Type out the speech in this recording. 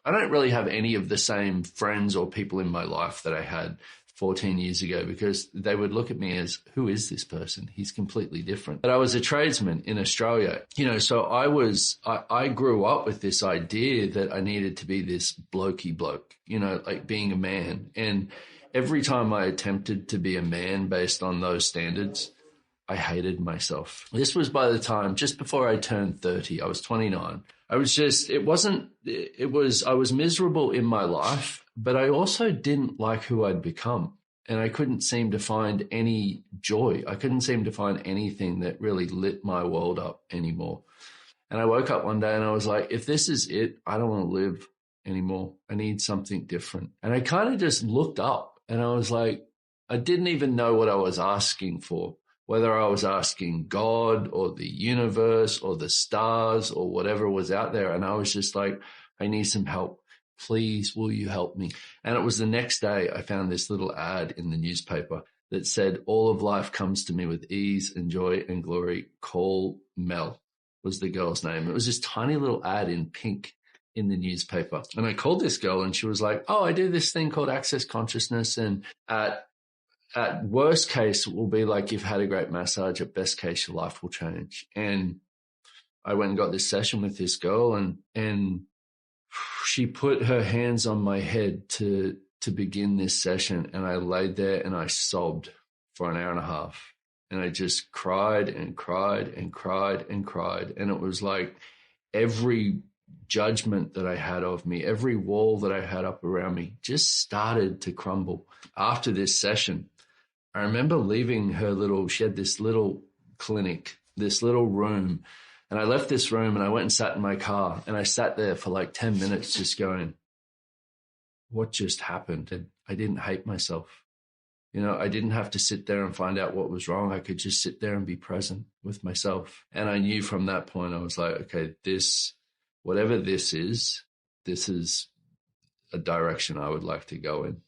I don't really have any of the same friends or people in my life that I had 14 years ago, because they would look at me as, who is this person? He's completely different. But I was a tradesman in Australia, so I grew up with this idea that I needed to be this blokey bloke, like being a man. And every time I attempted to be a man based on those standards, I hated myself. This was by the time, just before I turned 30, I was 29. I was miserable in my life, but I also didn't like who I'd become. And I couldn't seem to find any joy. I couldn't seem to find anything that really lit my world up anymore. And I woke up one day and I was like, if this is it, I don't want to live anymore. I need something different. And I kind of just looked up and I was like, I didn't even know what I was asking for, whether I was asking God or the universe or the stars or whatever was out there. And I was just like, I need some help. Please, will you help me? And it was the next day I found this little ad in the newspaper that said, all of life comes to me with ease and joy and glory. Call Mel was the girl's name. It was this tiny little ad in pink in the newspaper. And I called this girl and she was like, oh, I do this thing called Access Consciousness. And at worst case, it will be like you've had a great massage. At best case, your life will change. And I went and got this session with this girl and she put her hands on my head to begin this session. And I laid there and I sobbed for an hour and a half. And I just cried and cried and cried and cried. And it was like every judgment that I had of me, every wall that I had up around me just started to crumble. After this session, I remember leaving she had this little clinic, this little room. And I left this room and I went and sat in my car and I sat there for like 10 minutes just going, what just happened? And I didn't hate myself. I didn't have to sit there and find out what was wrong. I could just sit there and be present with myself. And I knew from that point, I was like, okay, whatever this is a direction I would like to go in.